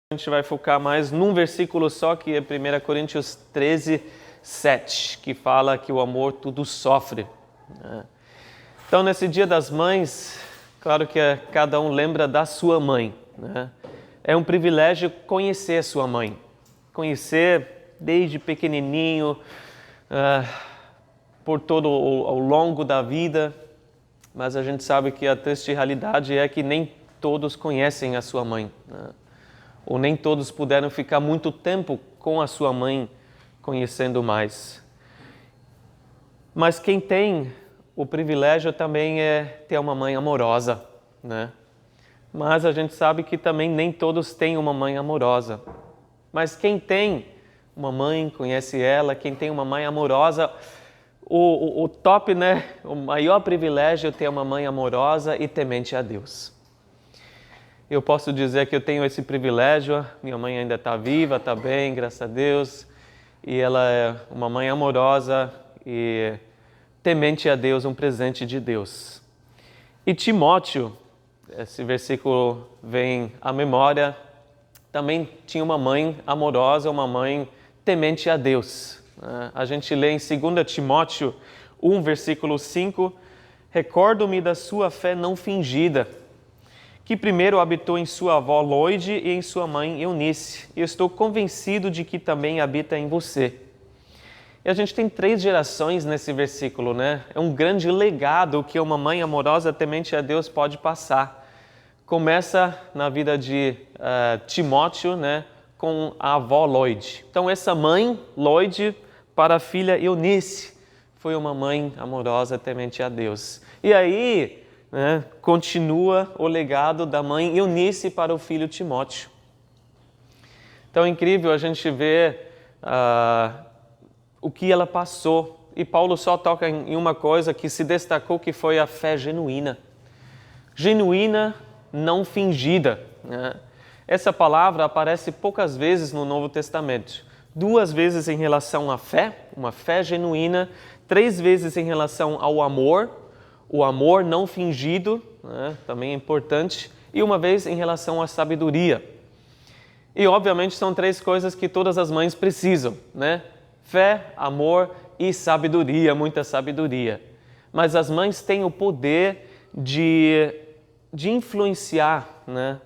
A gente vai focar mais num versículo só, que é 1 Coríntios 13, 7, que fala que o amor tudo sofre. Então, nesse Dia das Mães, claro que cada um lembra da sua mãe, né? É um privilégio conhecer a sua mãe, conhecer desde pequenininho, por todo ao longo da vida, mas a gente sabe que a triste realidade é que nem todos conhecem a sua mãe, né? Ou nem todos puderam ficar muito tempo com a sua mãe, conhecendo mais. Mas quem tem o privilégio também é ter uma mãe amorosa, né? Mas a gente sabe que também nem todos têm uma mãe amorosa. Mas quem tem uma mãe, conhece ela, quem tem uma mãe amorosa, o top, né? O maior privilégio é ter uma mãe amorosa e temente a Deus. Eu posso dizer que eu tenho esse privilégio, minha mãe ainda está viva, está bem, graças a Deus, e ela é uma mãe amorosa e temente a Deus, um presente de Deus. E Timóteo, esse versículo vem à memória, também tinha uma mãe amorosa, uma mãe temente a Deus. A gente lê em 2 Timóteo 1, versículo 5, recordo-me da sua fé não fingida, que primeiro habitou em sua avó Loide e em sua mãe Eunice, e estou convencido de que também habita em você. E a gente tem 3 gerações nesse versículo, né? É um grande legado que uma mãe amorosa temente a Deus pode passar. Começa na vida de Timóteo, né? Com a avó Loide. Então essa mãe, Loide, para a filha Eunice, foi uma mãe amorosa temente a Deus. E aí, continua o legado da mãe Eunice para o filho Timóteo. Então é incrível a gente ver o que ela passou. E Paulo só toca em uma coisa que se destacou, que foi a fé genuína. Genuína, não fingida, né? Essa palavra aparece poucas vezes no Novo Testamento. 2 vezes em relação à fé, uma fé genuína, 3 vezes em relação ao amor, o amor não fingido, né, também é importante, e uma vez em relação à sabedoria. E obviamente são 3 coisas que todas as mães precisam, né? Fé, amor e sabedoria, muita sabedoria. Mas as mães têm o poder de influenciar, né,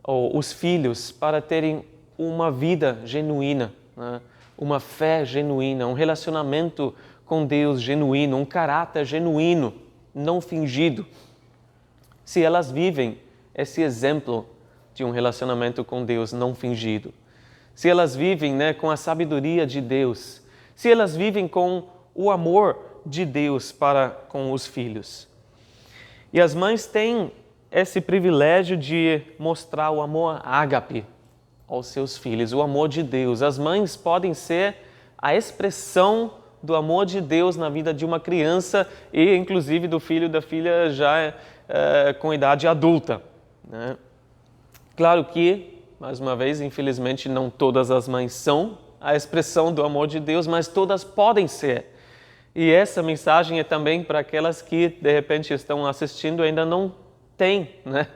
os filhos para terem uma vida genuína, né, uma fé genuína, um relacionamento com Deus genuíno, um caráter genuíno, não fingido. Se elas vivem esse exemplo de um relacionamento com Deus não fingido, se elas vivem, né, com a sabedoria de Deus, se elas vivem com o amor de Deus para com os filhos. E as mães têm esse privilégio de mostrar o amor ágape aos seus filhos, o amor de Deus. As mães podem ser a expressão do amor de Deus na vida de uma criança e, inclusive, do filho e da filha já com idade adulta, né? Claro que, mais uma vez, infelizmente, não todas as mães são a expressão do amor de Deus, mas todas podem ser. E essa mensagem é também para aquelas que, de repente, estão assistindo e ainda não têm, né,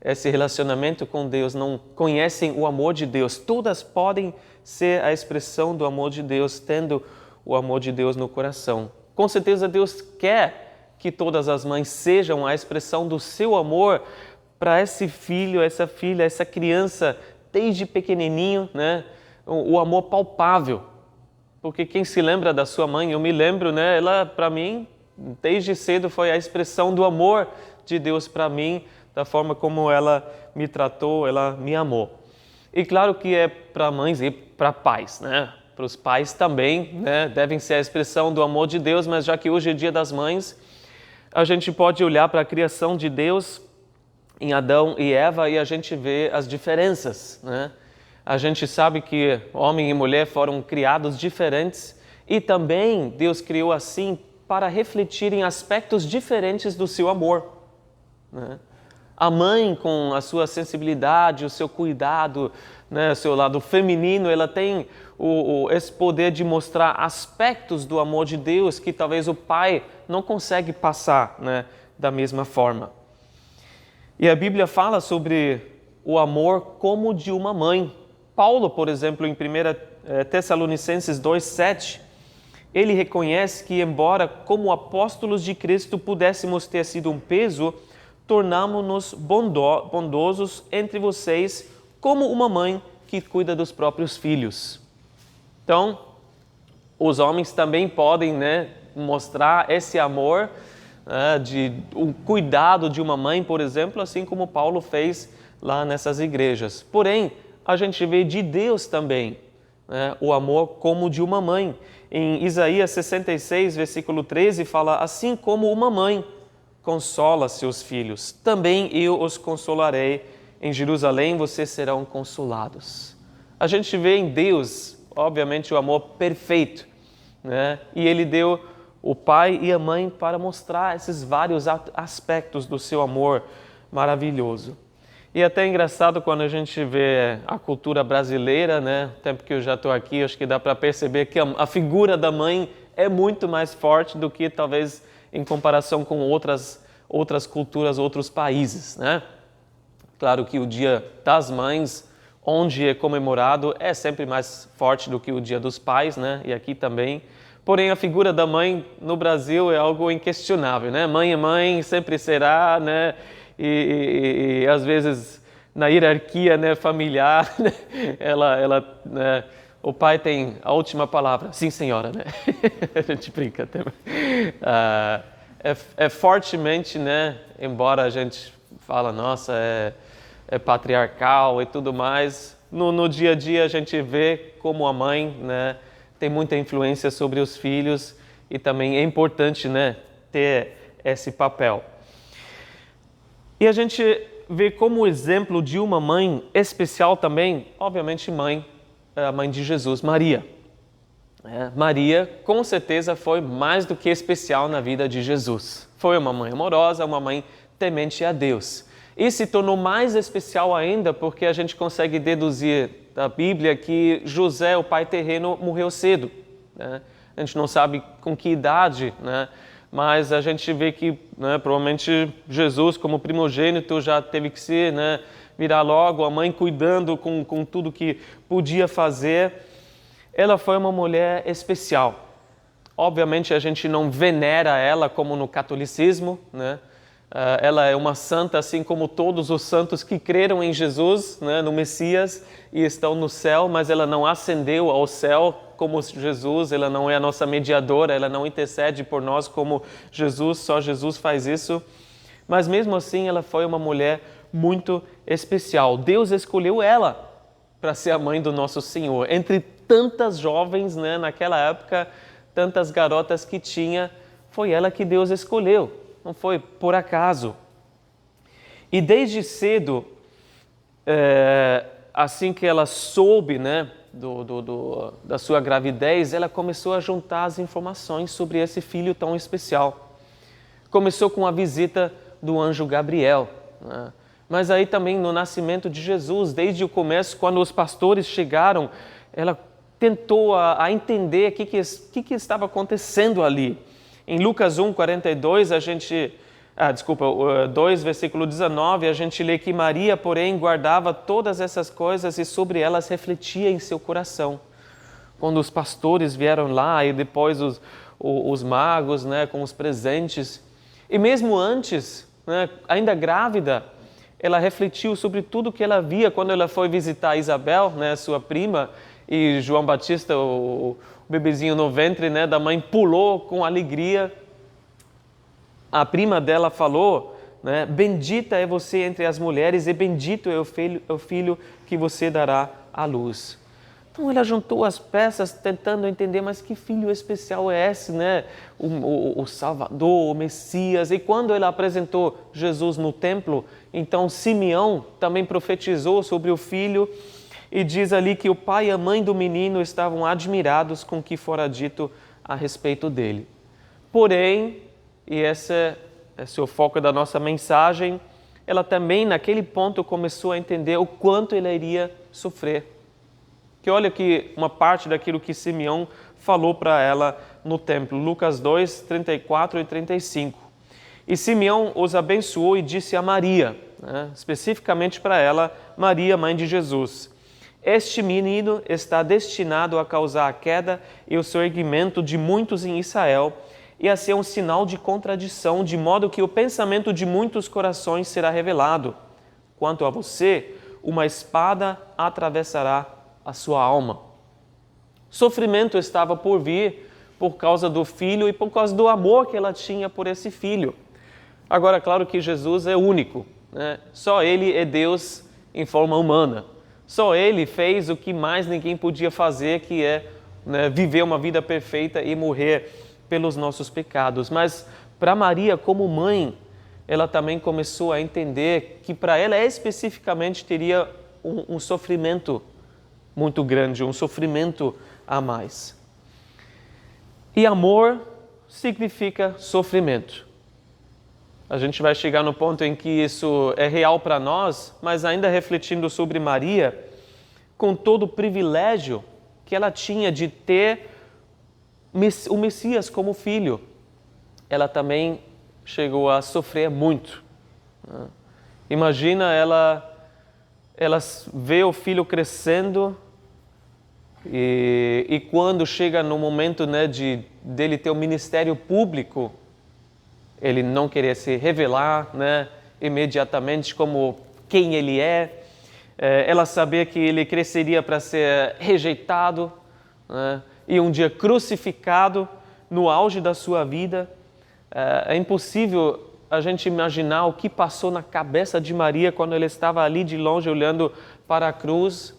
esse relacionamento com Deus, não conhecem o amor de Deus. Todas podem ser a expressão do amor de Deus, tendo o amor de Deus no coração. Com certeza Deus quer que todas as mães sejam a expressão do seu amor para esse filho, essa filha, essa criança, desde pequenininho, né? O amor palpável. Porque quem se lembra da sua mãe, eu me lembro, né? Ela, para mim, desde cedo foi a expressão do amor de Deus para mim, da forma como ela me tratou, ela me amou. E claro que é para mães e para pais, né? Para os pais também, né, devem ser a expressão do amor de Deus, mas já que hoje é Dia das Mães, a gente pode olhar para a criação de Deus em Adão e Eva e a gente vê as diferenças, né? A gente sabe que homem e mulher foram criados diferentes e também Deus criou assim para refletirem aspectos diferentes do seu amor, né? A mãe, com a sua sensibilidade, o seu cuidado, né, o seu lado feminino, ela tem esse poder de mostrar aspectos do amor de Deus que talvez o pai não consegue passar, né, da mesma forma. E a Bíblia fala sobre o amor como de uma mãe, Paulo, por exemplo, em 1 Tessalonicenses 2:7, ele reconhece que, embora como apóstolos de Cristo pudéssemos ter sido um peso, tornamo-nos bondosos entre vocês como uma mãe que cuida dos próprios filhos. Então, os homens também podem, mostrar esse amor, o cuidado de uma mãe, por exemplo, assim como Paulo fez lá nessas igrejas. Porém, a gente vê de Deus também, o amor como de uma mãe. Em Isaías 66, versículo 13, fala: assim como uma mãe consola seus filhos, também eu os consolarei. Em Jerusalém vocês serão consolados. A gente vê em Deus, obviamente, o amor perfeito, e Ele deu o pai e a mãe para mostrar esses vários aspectos do seu amor maravilhoso. E até é engraçado quando a gente vê a cultura brasileira, o tempo que eu já estou aqui, acho que dá para perceber que a figura da mãe é muito mais forte do que talvez em comparação com outras culturas, outros países, Claro que o Dia das Mães, onde é comemorado, é sempre mais forte do que o Dia dos Pais, e aqui também. Porém, a figura da mãe no Brasil é algo inquestionável, Mãe é mãe, sempre será, E às vezes na hierarquia, familiar, o pai tem a última palavra. Sim, senhora, A gente brinca até. É fortemente, embora a gente fala, nossa, é patriarcal e tudo mais, no dia a dia a gente vê como a mãe, tem muita influência sobre os filhos e também é importante, ter esse papel. E a gente vê como exemplo de uma mãe especial também, obviamente a mãe de Jesus, Maria. Maria, com certeza, foi mais do que especial na vida de Jesus. Foi uma mãe amorosa, uma mãe temente a Deus. E se tornou mais especial ainda porque a gente consegue deduzir da Bíblia que José, o pai terreno, morreu cedo. A gente não sabe com que idade, mas a gente vê que provavelmente Jesus, como primogênito, já teve que se virar logo, a mãe cuidando com tudo que podia fazer. Ela foi uma mulher especial. Obviamente a gente não venera ela como no catolicismo, Ela é uma santa, assim como todos os santos que creram em Jesus, no Messias, e estão no céu, mas ela não ascendeu ao céu como Jesus, ela não é a nossa mediadora, ela não intercede por nós como Jesus, só Jesus faz isso. Mas mesmo assim ela foi uma mulher muito especial. Deus escolheu ela para ser a mãe do nosso Senhor. Entre tantas jovens, naquela época, tantas garotas que tinha, foi ela que Deus escolheu. Não foi por acaso. E desde cedo, assim que ela soube, da sua gravidez, ela começou a juntar as informações sobre esse filho tão especial. Começou com a visita do anjo Gabriel, Mas aí também no nascimento de Jesus, desde o começo, quando os pastores chegaram, ela tentou a entender o que estava acontecendo ali. Em Lucas 1:42, 2, versículo 19, a gente lê que Maria, porém, guardava todas essas coisas e sobre elas refletia em seu coração. Quando os pastores vieram lá e depois os magos, com os presentes. E mesmo antes, ainda grávida, ela refletiu sobre tudo que ela via quando ela foi visitar Isabel, sua prima, e João Batista, o bebezinho no ventre da mãe, pulou com alegria. A prima dela falou, bendita é você entre as mulheres e bendito é o filho que você dará à luz. Então ela juntou as peças tentando entender, mas que filho especial é esse, o Salvador, o Messias. E quando ela apresentou Jesus no templo, então Simeão também profetizou sobre o filho e diz ali que o pai e a mãe do menino estavam admirados com o que fora dito a respeito dele. Porém, e esse é o foco da nossa mensagem, ela também naquele ponto começou a entender o quanto ela iria sofrer. Que olha que uma parte daquilo que Simeão falou para ela no templo, Lucas 2, 34 e 35. E Simeão os abençoou e disse a Maria, especificamente para ela, Maria, mãe de Jesus: este menino está destinado a causar a queda e o surgimento de muitos em Israel e a ser um sinal de contradição, de modo que o pensamento de muitos corações será revelado. Quanto a você, uma espada atravessará a sua alma. Sofrimento estava por vir por causa do filho e por causa do amor que ela tinha por esse filho. Agora, claro que Jesus é único, né? Só Ele é Deus em forma humana. Só Ele fez o que mais ninguém podia fazer, que é, né, viver uma vida perfeita e morrer pelos nossos pecados. Mas para Maria, como mãe, ela também começou a entender que para ela especificamente teria um sofrimento muito grande, um sofrimento a mais. E amor significa sofrimento. A gente vai chegar no ponto em que isso é real para nós, mas ainda refletindo sobre Maria, com todo o privilégio que ela tinha de ter o Messias como filho, ela também chegou a sofrer muito. Imagina ela vê o filho crescendo e quando chega no momento, né, dele ter o ministério público, ele não querer se revelar, né, imediatamente como quem ele é. Ela sabia que ele cresceria para ser rejeitado, né, e um dia crucificado no auge da sua vida. É impossível a gente imaginar o que passou na cabeça de Maria quando ela estava ali de longe olhando para a cruz,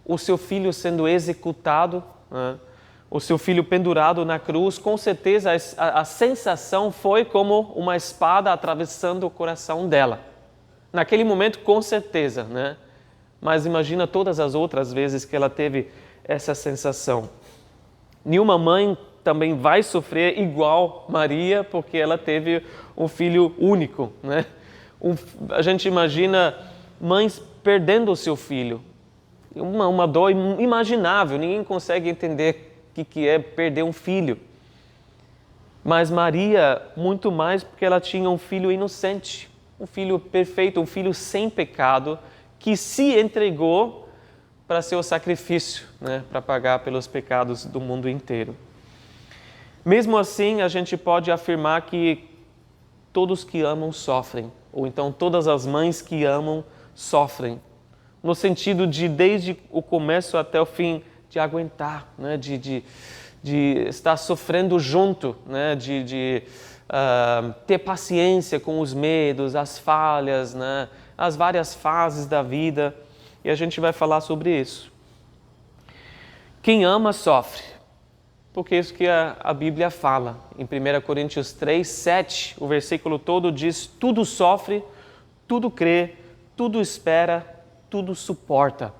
o seu filho sendo executado, né? O seu filho pendurado na cruz. Com certeza a sensação foi como uma espada atravessando o coração dela. Naquele momento, com certeza, né? Mas imagina todas as outras vezes que ela teve essa sensação. Nenhuma mãe também vai sofrer igual Maria, porque ela teve um filho único, né? A gente imagina mães perdendo o seu filho. Uma dor imaginável, ninguém consegue entender o que é perder um filho. Mas Maria, muito mais, porque ela tinha um filho inocente, um filho perfeito, um filho sem pecado, que se entregou para ser o sacrifício, né, para pagar pelos pecados do mundo inteiro. Mesmo assim, a gente pode afirmar que todos que amam sofrem, ou então todas as mães que amam sofrem, no sentido de, desde o começo até o fim, de aguentar, né, de estar sofrendo junto, né, de ter paciência com os medos, as falhas, né, as várias fases da vida, e a gente vai falar sobre isso. Quem ama sofre, porque é isso que a Bíblia fala. Em 1 Coríntios 3, 7, o versículo todo diz: tudo sofre, tudo crê, tudo espera, tudo suporta.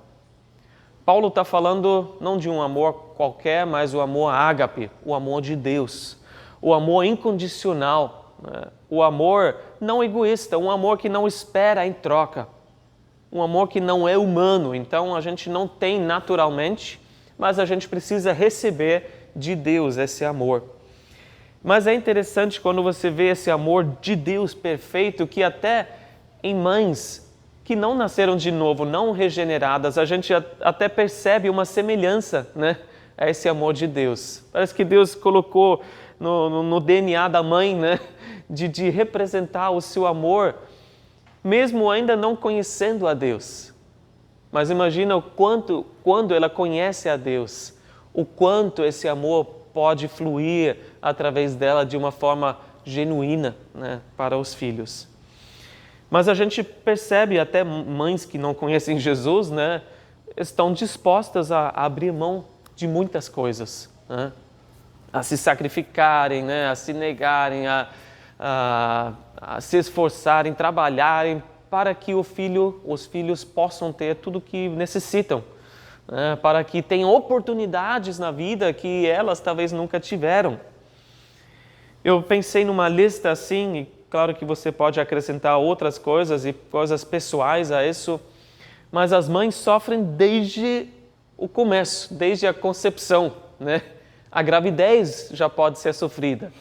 Paulo está falando não de um amor qualquer, mas o amor ágape, o amor de Deus, o amor incondicional, né? O amor não egoísta, um amor que não espera em troca, um amor que não é humano. Então a gente não tem naturalmente, mas a gente precisa receber de Deus esse amor. Mas é interessante quando você vê esse amor de Deus perfeito, que até em mães que não nasceram de novo, não regeneradas, a gente até percebe uma semelhança, né, a esse amor de Deus. Parece que Deus colocou no DNA da mãe, né, de representar o seu amor, mesmo ainda não conhecendo a Deus. Mas imagina o quanto, quando ela conhece a Deus, o quanto esse amor pode fluir através dela de uma forma genuína, né, para os filhos. Mas a gente percebe até mães que não conhecem Jesus, né, estão dispostas a abrir mão de muitas coisas, né, a se sacrificarem, né, a se negarem, a se esforçarem, trabalharem para que os filhos possam ter tudo o que necessitam, né, para que tenham oportunidades na vida que elas talvez nunca tiveram. Eu pensei numa lista assim, e claro que você pode acrescentar outras coisas e coisas pessoais a isso, mas as mães sofrem desde o começo, desde a concepção, né? A gravidez já pode ser sofrida.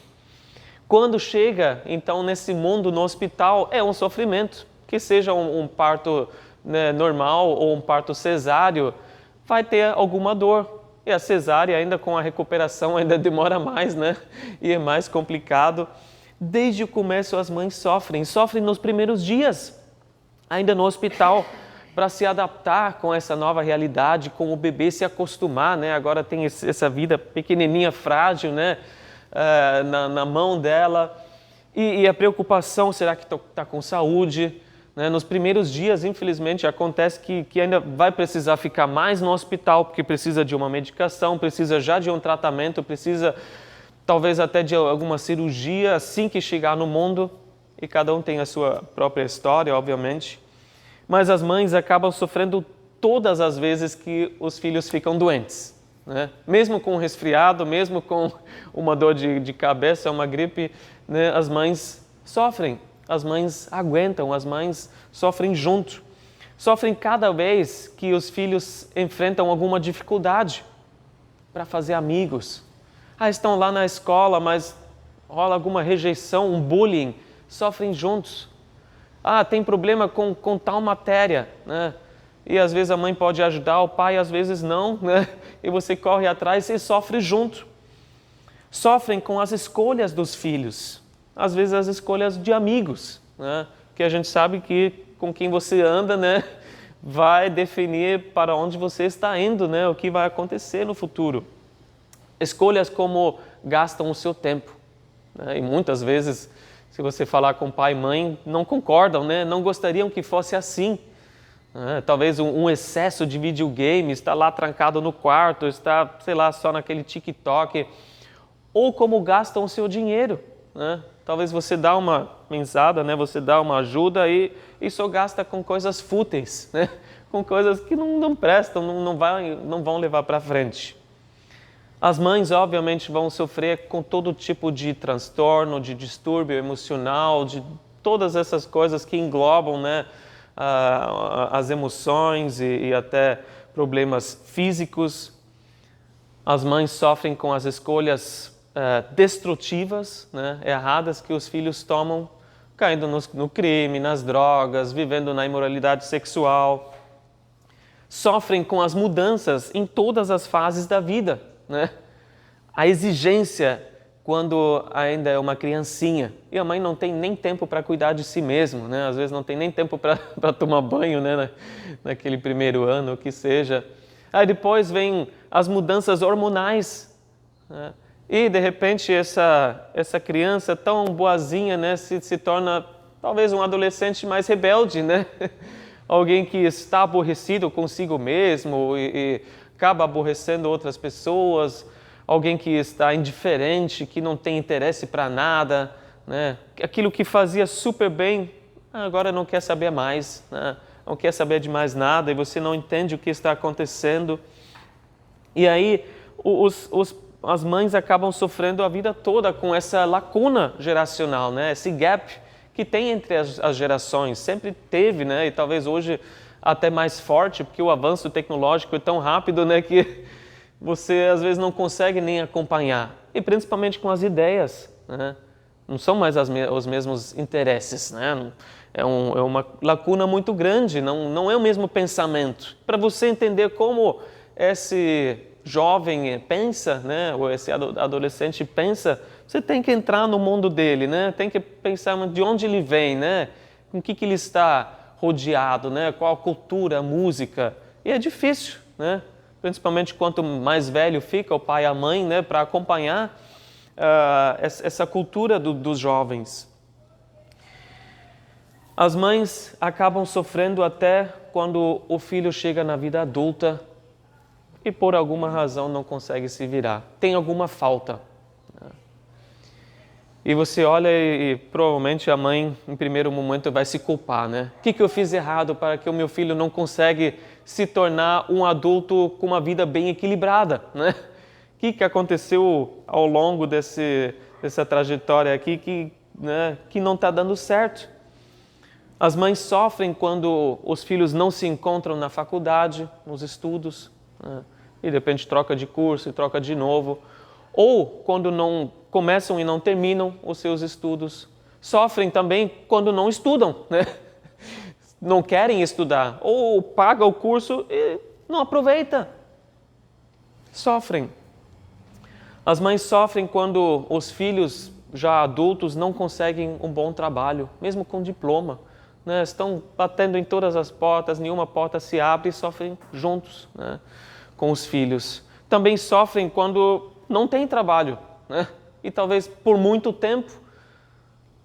Quando chega, então, nesse mundo, no hospital, é um sofrimento, que seja um parto, né, normal ou um parto cesáreo, vai ter alguma dor. E a cesárea, ainda com a recuperação, ainda demora mais, né? E é mais complicado. Desde o começo as mães sofrem nos primeiros dias, ainda no hospital, para se adaptar com essa nova realidade, com o bebê se acostumar, né? Agora tem essa vida pequenininha, frágil, né? Na mão dela. E a preocupação, será que está com saúde? Né? Nos primeiros dias, infelizmente, acontece que ainda vai precisar ficar mais no hospital, porque precisa de uma medicação, precisa já de um tratamento, precisa talvez até de alguma cirurgia assim que chegar no mundo. E cada um tem a sua própria história, obviamente. Mas as mães acabam sofrendo todas as vezes que os filhos ficam doentes. Né? Mesmo com um resfriado, mesmo com uma dor de cabeça, uma gripe, né? As mães sofrem, as mães aguentam, as mães sofrem junto. Sofrem cada vez que os filhos enfrentam alguma dificuldade para fazer amigos. Estão lá na escola, mas rola alguma rejeição, um bullying, sofrem juntos. Tem problema com tal matéria, né? E às vezes a mãe pode ajudar, o pai às vezes não, né? E você corre atrás e sofre junto. Sofrem com as escolhas dos filhos, às vezes as escolhas de amigos, né? Que a gente sabe que com quem você anda, né, vai definir para onde você está indo, né? O que vai acontecer no futuro. Escolhas como gastam o seu tempo, né? E muitas vezes, se você falar com pai e mãe, não concordam, né? Não gostariam que fosse assim. Talvez um excesso de videogame, está lá trancado no quarto, está, sei lá, só naquele TikTok. Ou como gastam o seu dinheiro, né? Talvez você dá uma mesada, né? Você dá uma ajuda e só gasta com coisas fúteis, né? Com coisas que não prestam, não vão levar para frente. As mães, obviamente, vão sofrer com todo tipo de transtorno, de distúrbio emocional, de todas essas coisas que englobam, né, as emoções e até problemas físicos. As mães sofrem com as escolhas destrutivas, né, erradas que os filhos tomam, caindo no crime, nas drogas, vivendo na imoralidade sexual. Sofrem com as mudanças em todas as fases da vida, né? A exigência quando ainda é uma criancinha e a mãe não tem nem tempo para cuidar de si mesmo, né? Às vezes não tem nem tempo para tomar banho, né? Naquele primeiro ano, o que seja. Aí depois vem as mudanças hormonais, né? E de repente essa criança tão boazinha, né, se torna talvez um adolescente mais rebelde, né? Alguém que está aborrecido consigo mesmo e acaba aborrecendo outras pessoas, alguém que está indiferente, que não tem interesse para nada, né? Aquilo que fazia super bem, agora não quer saber mais, né? Não quer saber de mais nada e você não entende o que está acontecendo. E aí as mães acabam sofrendo a vida toda com essa lacuna geracional, né? Esse gap que tem entre as gerações, sempre teve, né? E talvez hoje até mais forte, porque o avanço tecnológico é tão rápido, né, que você às vezes não consegue nem acompanhar. E principalmente com as ideias, né? Não são mais os mesmos interesses, né? É uma lacuna muito grande, não é o mesmo pensamento. Para você entender como esse jovem pensa, né, ou esse adolescente pensa, você tem que entrar no mundo dele, né? Tem que pensar de onde ele vem, né? Com o que ele está rodeado, né? Qual a cultura, a música. E é difícil, né? Principalmente quanto mais velho fica o pai e a mãe, né? Para acompanhar essa cultura dos jovens. As mães acabam sofrendo até quando o filho chega na vida adulta e por alguma razão não consegue se virar. Tem alguma falta. E você olha e provavelmente a mãe, em primeiro momento, vai se culpar, né? O que eu fiz errado para que o meu filho não consegue se tornar um adulto com uma vida bem equilibrada, né? O que aconteceu ao longo dessa trajetória aqui que não está dando certo? As mães sofrem quando os filhos não se encontram na faculdade, nos estudos, né? E de repente troca de curso e troca de novo. Ou quando não começam e não terminam os seus estudos. Sofrem também quando não estudam, né? Não querem estudar. Ou paga o curso e não aproveita, sofrem. As mães sofrem quando os filhos já adultos não conseguem um bom trabalho, mesmo com diploma. Né? Estão batendo em todas as portas, nenhuma porta se abre e sofrem juntos, né? Com os filhos. Também sofrem quando não tem trabalho, né? E talvez por muito tempo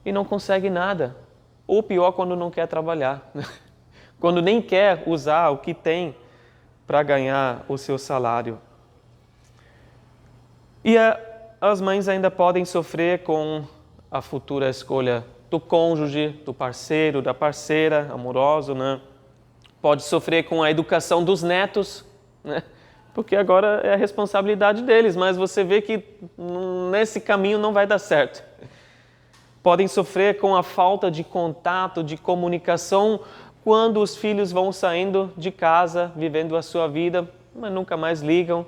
e não consegue nada. Ou pior, quando não quer trabalhar, né? Quando nem quer usar o que tem para ganhar o seu salário. E as mães ainda podem sofrer com a futura escolha do cônjuge, do parceiro, da parceira, amoroso, né? Pode sofrer com a educação dos netos, né? Porque agora é a responsabilidade deles, mas você vê que nesse caminho não vai dar certo. Podem sofrer com a falta de contato, de comunicação, quando os filhos vão saindo de casa, vivendo a sua vida, mas nunca mais ligam.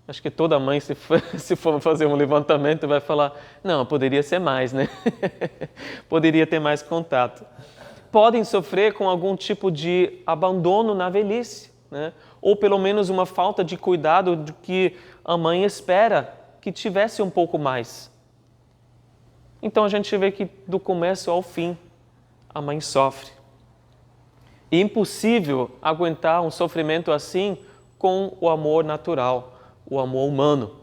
Acho que toda mãe, se for fazer um levantamento, vai falar, não, poderia ser mais, né? Poderia ter mais contato. Podem sofrer com algum tipo de abandono na velhice, né? Ou pelo menos uma falta de cuidado do que a mãe espera que tivesse um pouco mais. Então a gente vê que do começo ao fim, a mãe sofre. E é impossível aguentar um sofrimento assim com o amor natural, o amor humano.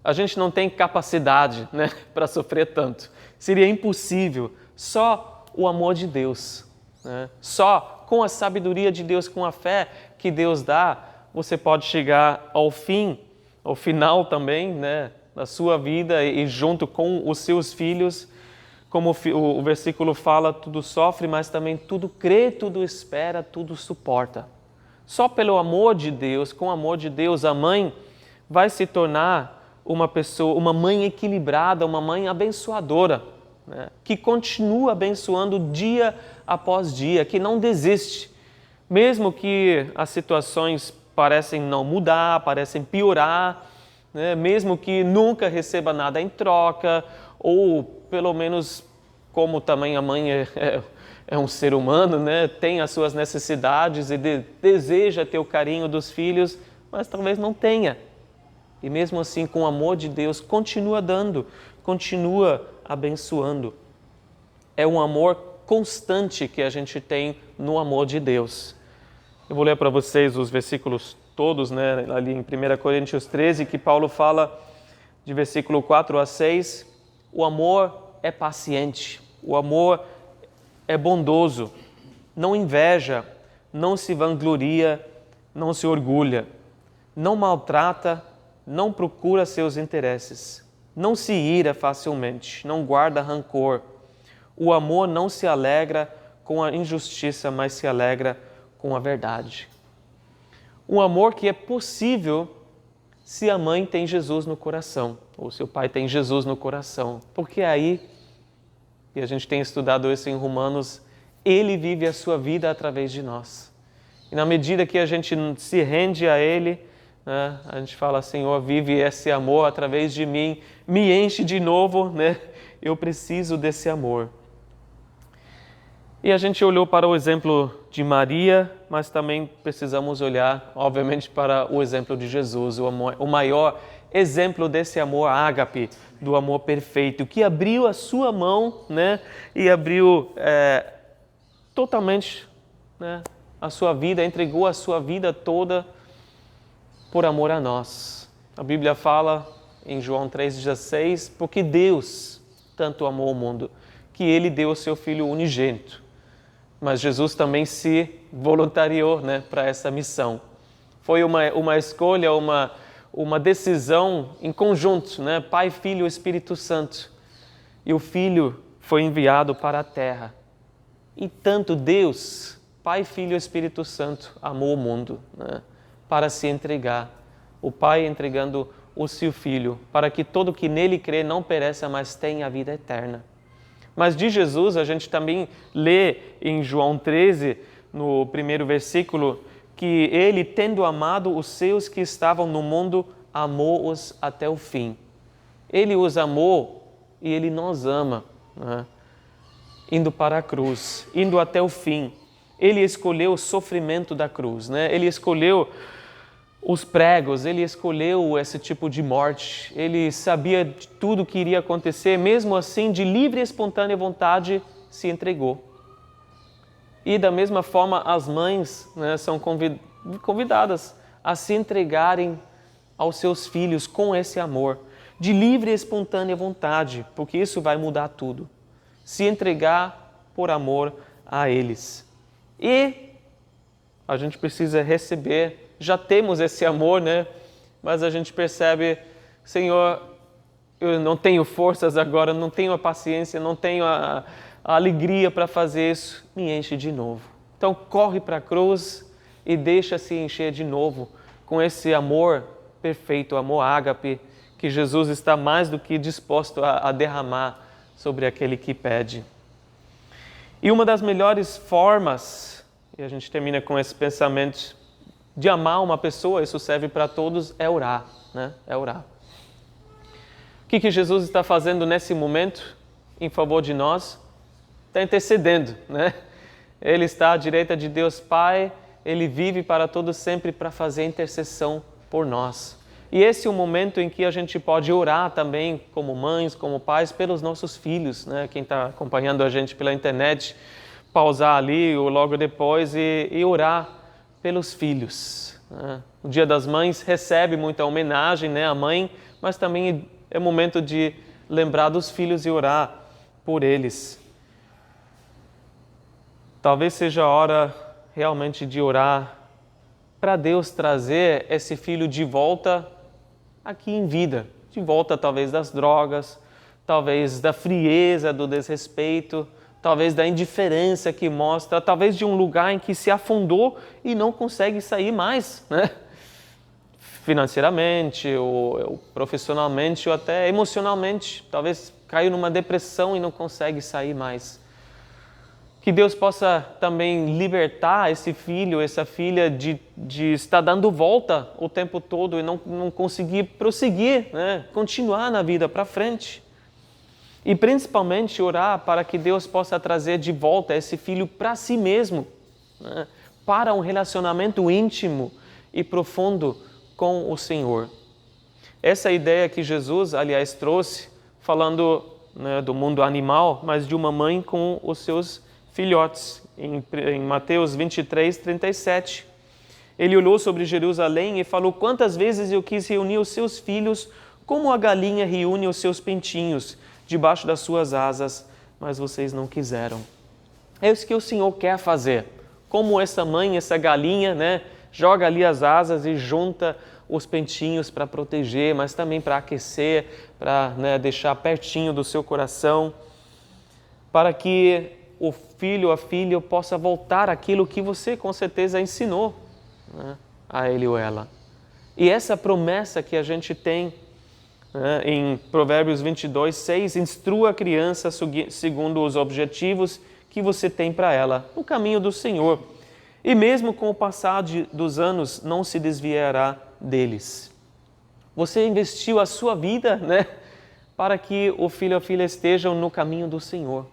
A gente não tem capacidade, né, para sofrer tanto. Seria impossível. Só o amor de Deus, né? Só com a sabedoria de Deus, com a fé que Deus dá, você pode chegar ao fim, ao final também, né, da sua vida e junto com os seus filhos. Como o versículo fala, tudo sofre, mas também tudo crê, tudo espera, tudo suporta. Só pelo amor de Deus, com o amor de Deus, a mãe vai se tornar uma pessoa, uma mãe equilibrada, uma mãe abençoadora, né? Que continua abençoando dia após dia, que não desiste. Mesmo que as situações parecem não mudar, parecem piorar, né? Mesmo que nunca receba nada em troca, ou pelo menos, como também a mãe é um ser humano, né? Tem as suas necessidades e deseja ter o carinho dos filhos, mas talvez não tenha. E mesmo assim, com o amor de Deus, continua dando, continua abençoando. É um amor constante que a gente tem no amor de Deus. Eu vou ler para vocês os versículos todos, né? Ali em 1 Coríntios 13, que Paulo fala de versículo 4 a 6, o amor é paciente, o amor é bondoso, não inveja, não se vangloria, não se orgulha, não maltrata, não procura seus interesses, não se ira facilmente, não guarda rancor. O amor não se alegra com a injustiça, mas se alegra com a verdade. Um amor que é possível se a mãe tem Jesus no coração, ou se o pai tem Jesus no coração, porque aí, e a gente tem estudado isso em Romanos, Ele vive a sua vida através de nós. E na medida que a gente se rende a Ele, né, a gente fala, Senhor, vive esse amor através de mim, me enche de novo, né? Eu preciso desse amor. E a gente olhou para o exemplo de Maria, mas também precisamos olhar, obviamente, para o exemplo de Jesus, o maior exemplo desse amor ágape, do amor perfeito, que abriu a sua mão, né, e abriu totalmente, né, a sua vida, entregou a sua vida toda por amor a nós. A Bíblia fala em João 3,16, porque Deus tanto amou o mundo, que Ele deu o seu Filho unigênito. Mas Jesus também se voluntariou, né, para essa missão. Foi uma escolha, uma decisão em conjunto, né? Pai, Filho e Espírito Santo. E o Filho foi enviado para a terra. E tanto Deus, Pai, Filho e Espírito Santo, amou o mundo, né, para se entregar. O Pai entregando o seu Filho, para que todo que nele crê não pereça, mas tenha a vida eterna. Mas de Jesus, a gente também lê em João 13, no primeiro versículo, que Ele, tendo amado os seus que estavam no mundo, amou-os até o fim. Ele os amou e Ele nos ama, né? Indo para a cruz, indo até o fim. Ele escolheu o sofrimento da cruz, né? Ele escolheu os pregos, ele escolheu esse tipo de morte, ele sabia de tudo que iria acontecer, mesmo assim, de livre e espontânea vontade, se entregou. E da mesma forma, as mães, né, são convidadas a se entregarem aos seus filhos com esse amor, de livre e espontânea vontade, porque isso vai mudar tudo. Se entregar por amor a eles. E a gente precisa receber. Já temos esse amor, né? Mas a gente percebe, Senhor, eu não tenho forças agora, não tenho a paciência, não tenho a alegria para fazer isso. Me enche de novo. Então corre para a cruz e deixa-se encher de novo com esse amor perfeito, amor ágape, que Jesus está mais do que disposto a derramar sobre aquele que pede. E uma das melhores formas, e a gente termina com esse pensamento, de amar uma pessoa, isso serve para todos, é orar, né? É orar. O que Jesus está fazendo nesse momento em favor de nós? Está intercedendo, né? Ele está à direita de Deus Pai, Ele vive para todos sempre para fazer intercessão por nós. E esse é o momento em que a gente pode orar também, como mães, como pais, pelos nossos filhos, né? Quem está acompanhando a gente pela internet, pausar ali ou logo depois e orar pelos filhos. O Dia das Mães recebe muita homenagem, né, à mãe, mas também é momento de lembrar dos filhos e orar por eles. Talvez seja a hora realmente de orar para Deus trazer esse filho de volta aqui em vida, de volta talvez das drogas, talvez da frieza, do desrespeito, talvez da indiferença que mostra, talvez de um lugar em que se afundou e não consegue sair mais, né? Financeiramente, ou profissionalmente, ou até emocionalmente. Talvez caiu numa depressão e não consegue sair mais. Que Deus possa também libertar esse filho, essa filha de estar dando volta o tempo todo e não conseguir prosseguir, né? Continuar na vida para frente. E principalmente orar para que Deus possa trazer de volta esse filho para si mesmo, né? Para um relacionamento íntimo e profundo com o Senhor. Essa ideia que Jesus, aliás, trouxe, falando, né, do mundo animal, mas de uma mãe com os seus filhotes, em Mateus 23, 37. Ele olhou sobre Jerusalém e falou: quantas vezes eu quis reunir os seus filhos, como a galinha reúne os seus pintinhos debaixo das suas asas, mas vocês não quiseram. É isso que o Senhor quer fazer. Como essa mãe, essa galinha, né, joga ali as asas e junta os pintinhos para proteger, mas também para aquecer, para, né, deixar pertinho do seu coração, para que o filho, a filha, possa voltar àquilo que você com certeza ensinou, né, a ele ou ela. E essa promessa que a gente tem, né, em Provérbios 22, 6, instrua a criança segundo os objetivos que você tem para ela, no caminho do Senhor. E mesmo com o passar dos anos, não se desviará deles. Você investiu a sua vida, né, para que o filho ou a filha estejam no caminho do Senhor.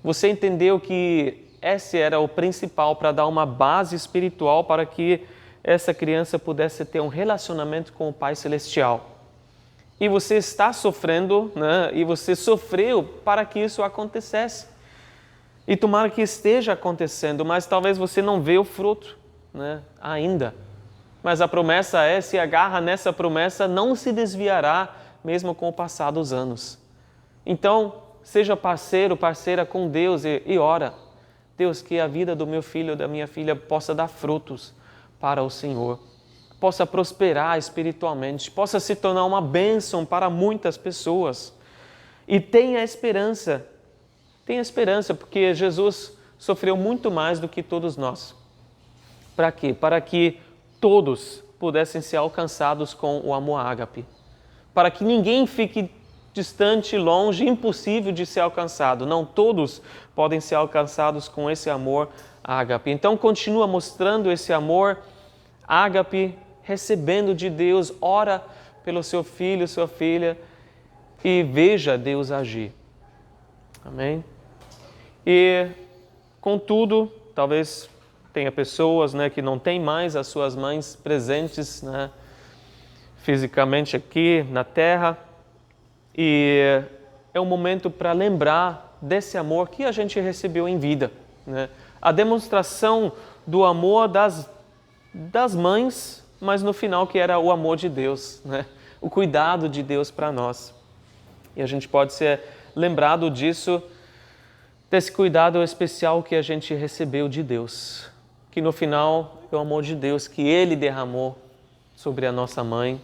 Você entendeu que esse era o principal para dar uma base espiritual para que essa criança pudesse ter um relacionamento com o Pai Celestial. E você está sofrendo, né, e você sofreu para que isso acontecesse. E tomara que esteja acontecendo, mas talvez você não vê o fruto, né, ainda. Mas a promessa é, se agarra nessa promessa, não se desviará mesmo com o passar dos anos. Então, seja parceiro, parceira com Deus e ora. Deus, que a vida do meu filho, da minha filha, possa dar frutos para o Senhor. Possa prosperar espiritualmente, possa se tornar uma bênção para muitas pessoas. E tenha esperança. Tenha esperança, porque Jesus sofreu muito mais do que todos nós. Para quê? Para que todos pudessem ser alcançados com o amor ágape. Para que ninguém fique distante, longe, impossível de ser alcançado. Não, todos podem ser alcançados com esse amor ágape. Então, continua mostrando esse amor ágape, recebendo de Deus, ora pelo seu filho, sua filha, e veja Deus agir. Amém? E, contudo, talvez Tem pessoas, né, que não têm mais as suas mães presentes, né, fisicamente aqui na terra. E é um momento para lembrar desse amor que a gente recebeu em vida, né? A demonstração do amor das mães, mas no final que era o amor de Deus, né? O cuidado de Deus para nós. E a gente pode ser lembrado disso, desse cuidado especial que a gente recebeu de Deus, que no final é o amor de Deus que Ele derramou sobre a nossa mãe.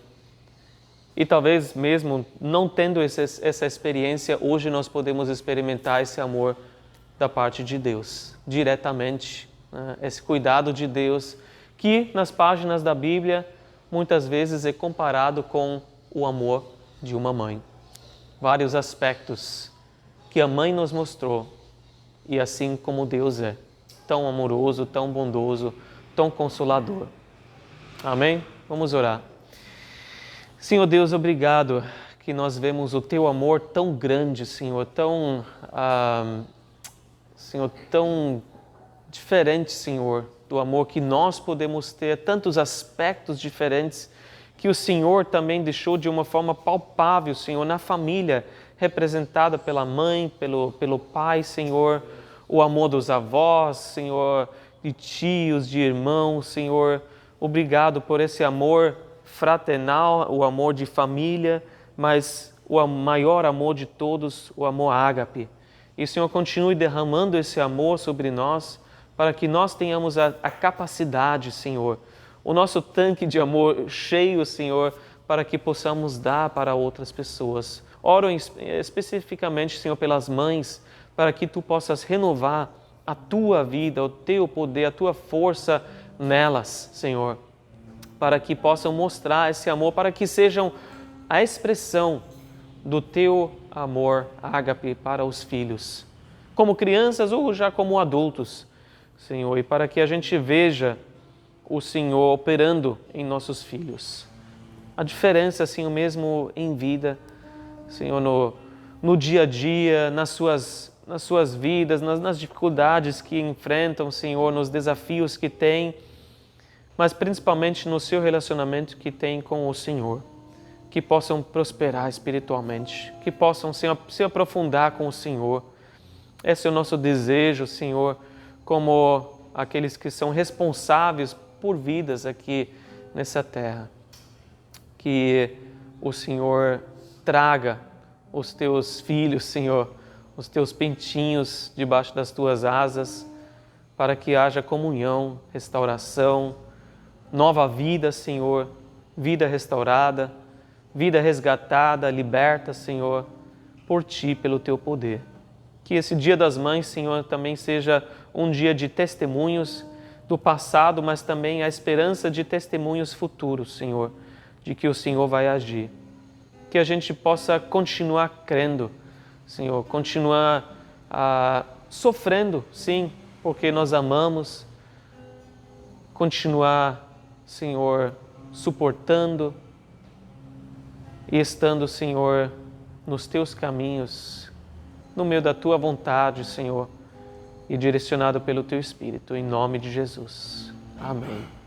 E talvez mesmo não tendo essa experiência, hoje nós podemos experimentar esse amor da parte de Deus, diretamente, né? Esse cuidado de Deus que nas páginas da Bíblia muitas vezes é comparado com o amor de uma mãe. Vários aspectos que a mãe nos mostrou, e assim como Deus é, tão amoroso, tão bondoso, tão consolador. Amém? Vamos orar. Senhor Deus, obrigado que nós vemos o Teu amor tão grande, Senhor, Senhor, tão diferente, Senhor, do amor que nós podemos ter, tantos aspectos diferentes que o Senhor também deixou de uma forma palpável, Senhor, na família, representada pela mãe, pelo pai, Senhor, o amor dos avós, Senhor, de tios, de irmãos, Senhor. Obrigado por esse amor fraternal, o amor de família, mas o maior amor de todos, o amor ágape. E, Senhor, continue derramando esse amor sobre nós, para que nós tenhamos a capacidade, Senhor, o nosso tanque de amor cheio, Senhor, para que possamos dar para outras pessoas. Oro especificamente, Senhor, pelas mães, para que Tu possas renovar a Tua vida, o Teu poder, a Tua força nelas, Senhor, para que possam mostrar esse amor, para que sejam a expressão do Teu amor ágape para os filhos, como crianças ou já como adultos, Senhor, e para que a gente veja o Senhor operando em nossos filhos. A diferença, Senhor, mesmo em vida, Senhor, no dia a dia, nas suas vidas, nas dificuldades que enfrentam, Senhor, nos desafios que têm, mas principalmente no seu relacionamento que tem com o Senhor. Que possam prosperar espiritualmente, que possam se aprofundar com o Senhor. Esse é o nosso desejo, Senhor, como aqueles que são responsáveis por vidas aqui nessa terra. Que o Senhor traga os Teus filhos, Senhor, os Teus pintinhos debaixo das Tuas asas, para que haja comunhão, restauração, nova vida, Senhor, vida restaurada, vida resgatada, liberta, Senhor, por Ti, pelo Teu poder. Que esse Dia das Mães, Senhor, também seja um dia de testemunhos do passado, mas também a esperança de testemunhos futuros, Senhor, de que o Senhor vai agir. Que a gente possa continuar crendo, Senhor, continuar sofrendo, sim, porque nós amamos, continuar, Senhor, suportando e estando, Senhor, nos Teus caminhos, no meio da Tua vontade, Senhor, e direcionado pelo Teu Espírito, em nome de Jesus. Amém.